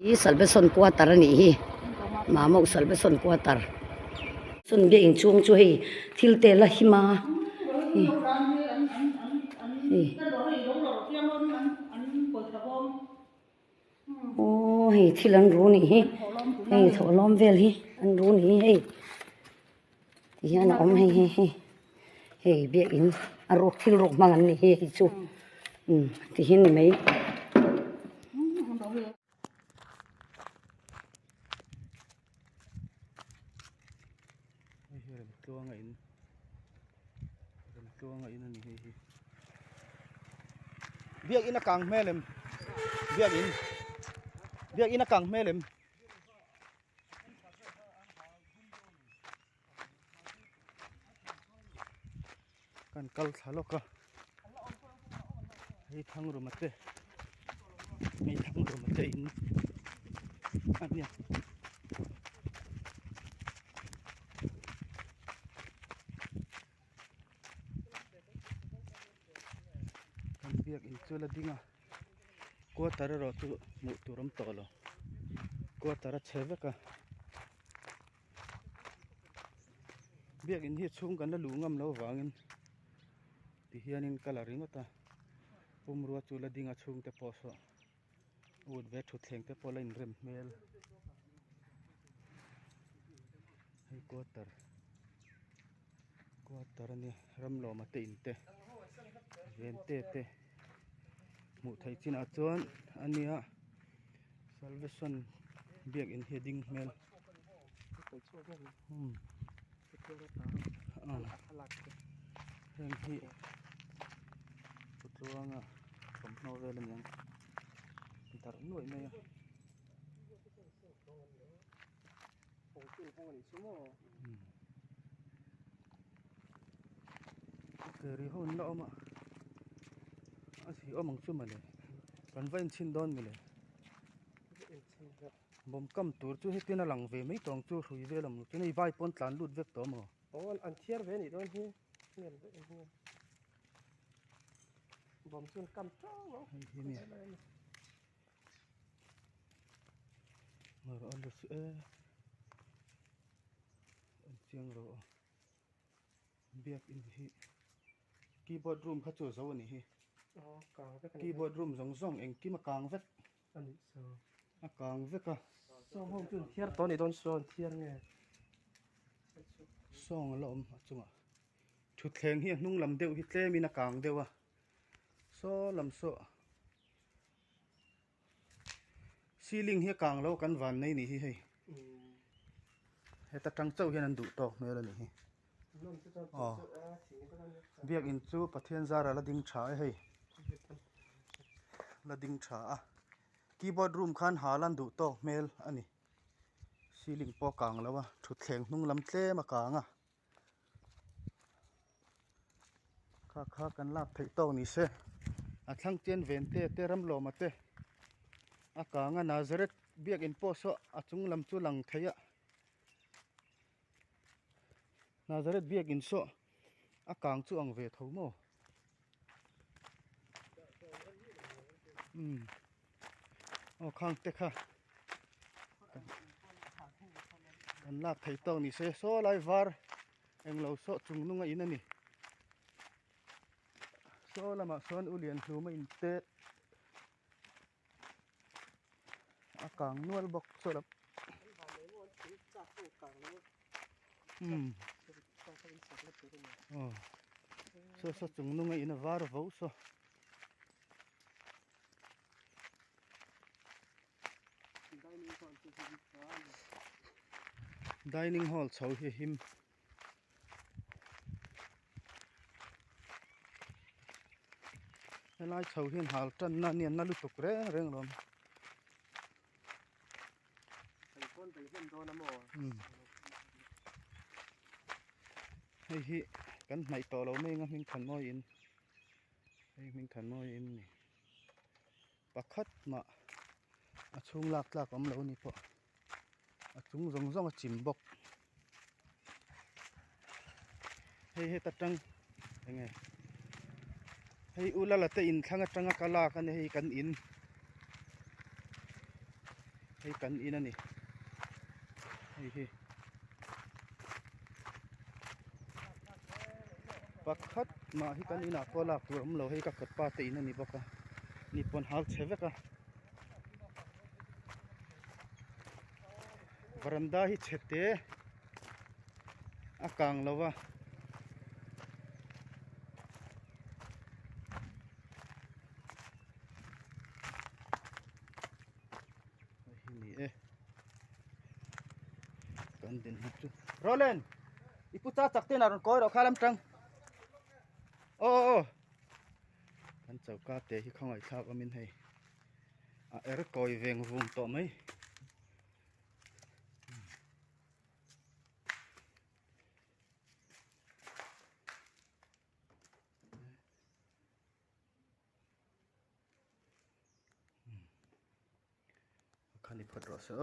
i salbe son quarter ni hi ma mo salbe son quarter son be in chung chu hi thil te la hi ma hi o hi thil an ru ni hi hi tholom vel hi an ru ni hi hian om hi hi be in a rok thil rok mang an ni hi chu ti hin ni mai biak in a kang melem biak in a kang melem kan kal thaloka hei thang rumate in ania kan biak in chula dinga ko tara ro tu mu turam tolo ko tara cheveka biak in hi chung kan la lungam lo wangin ti hianin kalaring ata pumruwa chula dinga chung te poso ud ve thu thleng te pola in rem mel hei quarter ani ramlo ma te in te ven te mu thai china chuan ania salvation biak in heading mel heng hi putlanga kompno velen yang tar noi me ya keri hon la oma asi omang chu male kan vain chin don mile bom kam tur chu hitina lang ve mai tong chu hrui velam chu nei vai pon tlan lut vek to mo on an thiar ve ni don hi ngel ve hi bom chun kam to lo hi ni mar on lu e an chiang ro biak in hi keyboard room kha chu zo ni hi kang ve kan keyboard room zong eng ki ma kang vek ani so a kang veka so hom chun thiar to ni don so thiar nge song lo om chunga thu thleng hi hnung lam deuh hi tlem in a kang dewa so lam so ceiling hi kang lo kan van nei ni hi hei heta tang chau hian an du tok mel ani hi non chu to oh biak in chu pathian zara la ding tha hei la ding tha a keyboard room khan halan du tok mel ani ceiling po kang lawa thu thleng hnung lam tlem a kanga kha kan lap thei to ni se a thlang chen ven te ram lo ma te a kanga nazareth biak in po so a chung lam chu lang theia nazareth biak in so a kang chu ang ve tho mo o khang te kha kan lap thei to ni se so lai var eng lo so chung nunga in ani so lama son ulian hluma in te a kang nual bok so lap so chung nunga in a var vo so dining hall chho hi him lai chho hian hal tan na nian na lu tuk reng lom hei hi kan hnai to lo mai nga ming than moi in hei ming than moi in ni pakhat ma a chung lak om lo ni po a chung zong a chim bok hei tatang enge hei ulala te in thanga tanga kala kan hei kan in hei kan in ani hei pakhat ma hi kan ina ko lak tur lo hei ka khat pa te in ani boka ni pon hal cheveka varanda hi chete akang lawa ni e kan den hi chu rolen ipu cha chakte na ron koi ro khalam tang ô kan chau ka te hi khangai thak amin hei a er koi veng vung to mai khani phat ro so